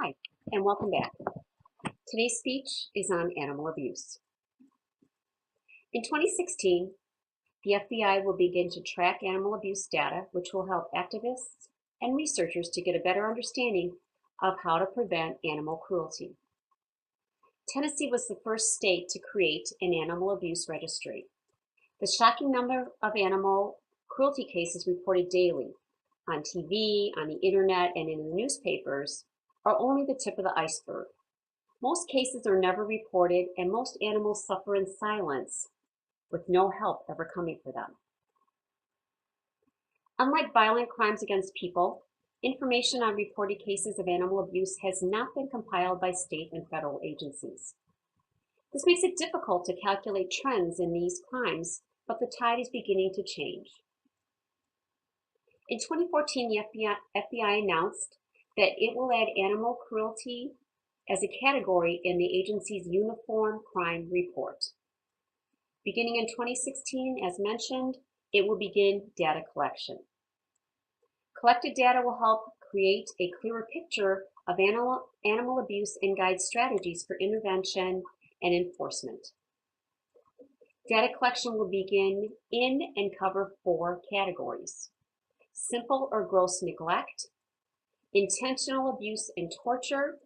Hi, and welcome back. Today's speech is on animal abuse. In 2016, the FBI will begin to track animal abuse data, which will help activists and researchers to get a better understanding of how to prevent animal cruelty. Tennessee was the first state to create an animal abuse registry. The shocking number of animal cruelty cases reported daily on TV, on the internet, and in the newspapers are only the tip of the iceberg. Most cases are never reported, and most animals suffer in silence, with no help ever coming for them. Unlike violent crimes against people, information on reported cases of animal abuse has not been compiled by state and federal agencies. This makes it difficult to calculate trends in these crimes, but the tide is beginning to change. In 2014, the FBI announced that it will add animal cruelty as a category in the agency's Uniform Crime Report. Beginning in 2016, as mentioned, it will begin data collection. Collected data will help create a clearer picture of animal abuse and guide strategies for intervention and enforcement. Data collection will begin in and cover 4 categories: simple or gross neglect, intentional abuse and torture,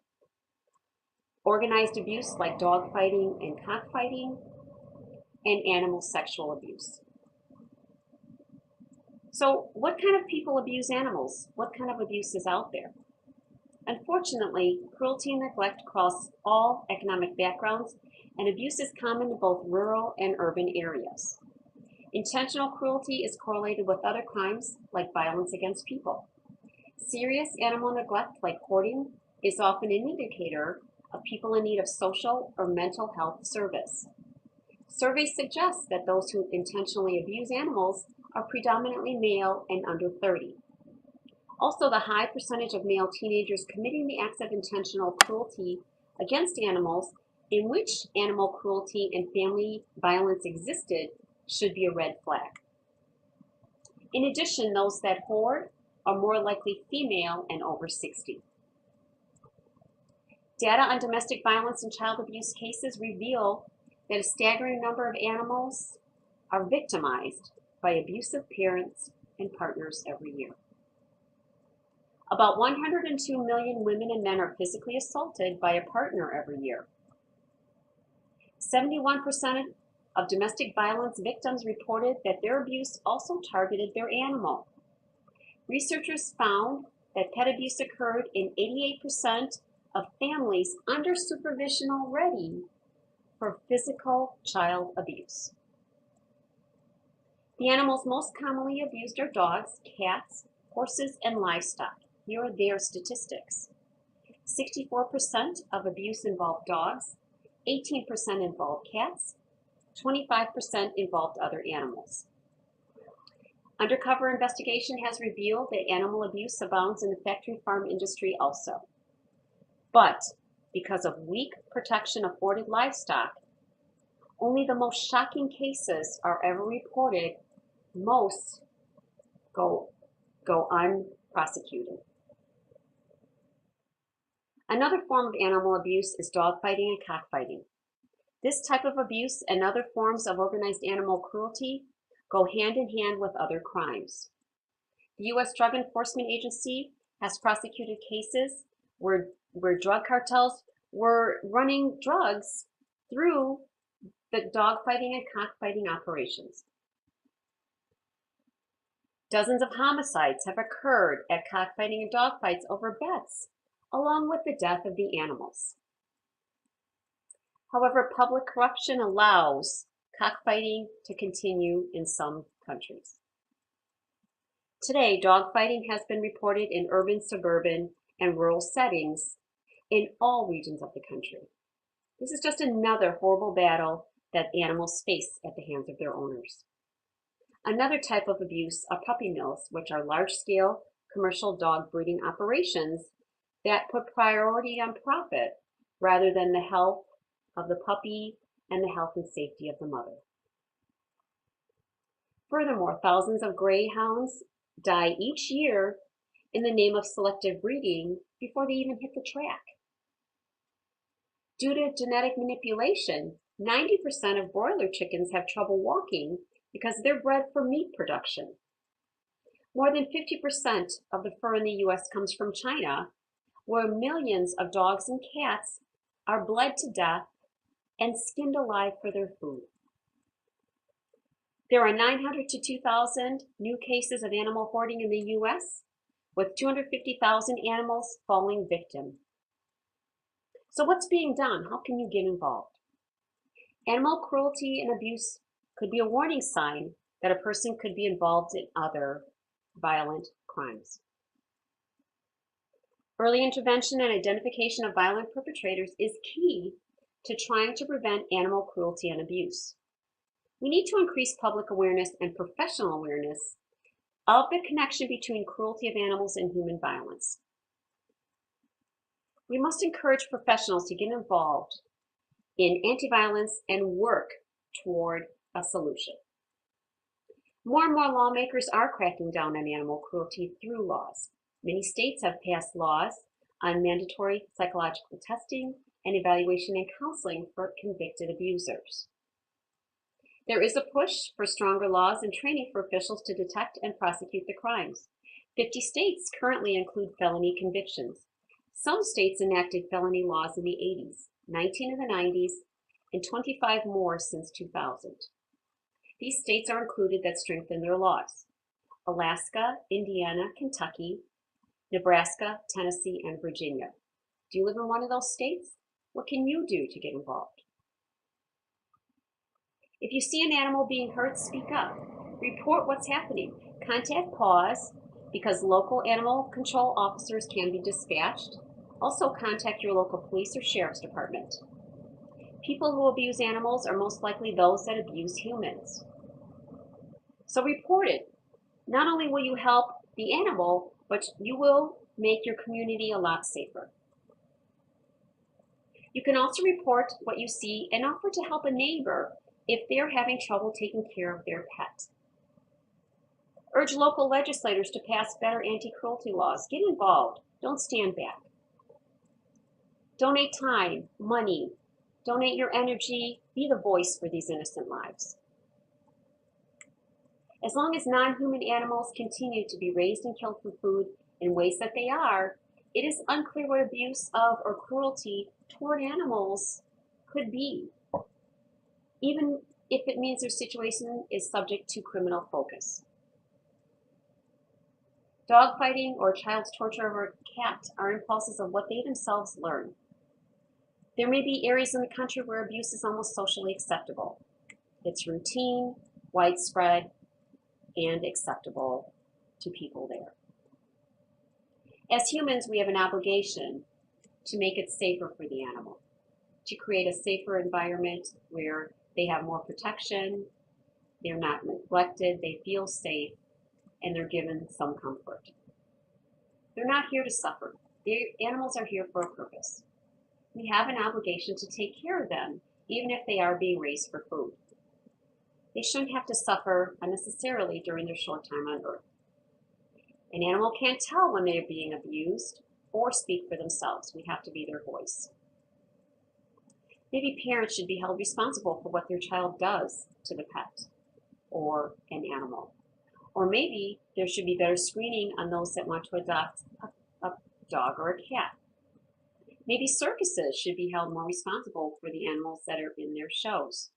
organized abuse like dogfighting and cockfighting, and animal sexual abuse. So what kind of people abuse animals? What kind of abuse is out there? Unfortunately, cruelty and neglect cross all economic backgrounds, and abuse is common in both rural and urban areas. Intentional cruelty is correlated with other crimes like violence against people. Serious animal neglect like hoarding is often an indicator of people in need of social or mental health service. Surveys suggest that those who intentionally abuse animals are predominantly male and under 30. Also, the high percentage of male teenagers committing the acts of intentional cruelty against animals in which animal cruelty and family violence existed should be a red flag. In addition, those that hoard are more likely female and over 60. Data on domestic violence and child abuse cases reveal that a staggering number of animals are victimized by abusive parents and partners every year. About 102 million women and men are physically assaulted by a partner every year. 71% of domestic violence victims reported that their abuse also targeted their animal. Researchers found that pet abuse occurred in 88% of families under supervision already for physical child abuse. The animals most commonly abused are dogs, cats, horses, and livestock. Here are their statistics. 64% of abuse involved dogs, 18% involved cats, 25% involved other animals. Undercover investigation has revealed that animal abuse abounds in the factory farm industry also. But because of weak protection afforded livestock, only the most shocking cases are ever reported. Most go unprosecuted. Another form of animal abuse is dogfighting and cockfighting. This type of abuse and other forms of organized animal cruelty go hand in hand with other crimes. The U.S. Drug Enforcement Agency has prosecuted cases where drug cartels were running drugs through the dogfighting and cockfighting operations. Dozens of homicides have occurred at cockfighting and dogfights over bets, along with the death of the animals. However, public corruption allows cockfighting to continue in some countries. Today, dogfighting has been reported in urban, suburban, and rural settings in all regions of the country. This is just another horrible battle that animals face at the hands of their owners. Another type of abuse are puppy mills, which are large-scale commercial dog breeding operations that put priority on profit rather than the health of the puppy and the health and safety of the mother. Furthermore, thousands of greyhounds die each year in the name of selective breeding before they even hit the track. Due to genetic manipulation, 90% of broiler chickens have trouble walking because they're bred for meat production. More than 50% of the fur in the US comes from China, where millions of dogs and cats are bled to death and skinned alive for their food. There are 900 to 2,000 new cases of animal hoarding in the US, with 250,000 animals falling victim. So what's being done? How can you get involved? Animal cruelty and abuse could be a warning sign that a person could be involved in other violent crimes. Early intervention and identification of violent perpetrators is key to trying to prevent animal cruelty and abuse. We need to increase public awareness and professional awareness of the connection between cruelty of animals and human violence. We must encourage professionals to get involved in anti-violence and work toward a solution. More and more lawmakers are cracking down on animal cruelty through laws. Many states have passed laws on mandatory psychological testing and evaluation and counseling for convicted abusers. There is a push for stronger laws and training for officials to detect and prosecute the crimes. 50 states currently include felony convictions. Some states enacted felony laws in the 80s, 19 in the 90s, and 25 more since 2000. These states are included that strengthen their laws: Alaska, Indiana, Kentucky, Nebraska, Tennessee, and Virginia. Do you live in one of those states? What can you do to get involved? If you see an animal being hurt, speak up. Report what's happening. Contact PAWS because local animal control officers can be dispatched. Also contact your local police or sheriff's department. People who abuse animals are most likely those that abuse humans. So report it. Not only will you help the animal, but you will make your community a lot safer. You can also report what you see and offer to help a neighbor if they're having trouble taking care of their pet. Urge local legislators to pass better anti-cruelty laws. Get involved. Don't stand back. Donate time, money. Donate your energy. Be the voice for these innocent lives. As long as non-human animals continue to be raised and killed for food in ways that they are, it is unclear what abuse of or cruelty toward animals could be, even if it means their situation is subject to criminal focus. Dogfighting or child's torture of a cat are impulses of what they themselves learn. There may be areas in the country where abuse is almost socially acceptable. It's routine, widespread, and acceptable to people there. As humans, we have an obligation to make it safer for the animal, to create a safer environment where they have more protection, they're not neglected, they feel safe, and they're given some comfort. They're not here to suffer. The animals are here for a purpose. We have an obligation to take care of them, even if they are being raised for food. They shouldn't have to suffer unnecessarily during their short time on Earth. An animal can't tell when they're being abused or speak for themselves. We have to be their voice. Maybe parents should be held responsible for what their child does to the pet or an animal. Or maybe there should be better screening on those that want to adopt a dog or a cat. Maybe circuses should be held more responsible for the animals that are in their shows.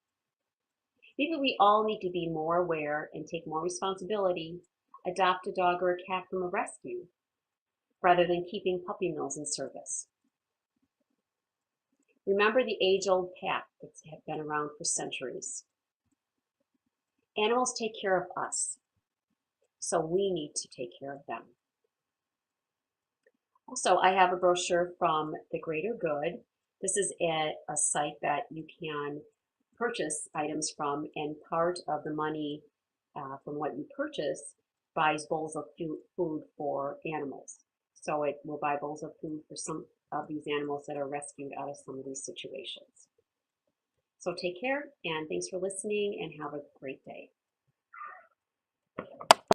Maybe we all need to be more aware and take more responsibility, adopt a dog or a cat from a rescue, rather than keeping puppy mills in service. Remember the age-old path that's been around for centuries. Animals take care of us, so we need to take care of them. Also, I have a brochure from The Greater Good. This is a site that you can purchase items from, and part of the money from what you purchase buys bowls of food for animals. So it will buy bowls of food for some of these animals that are rescued out of some of these situations. So take care, and thanks for listening, and have a great day.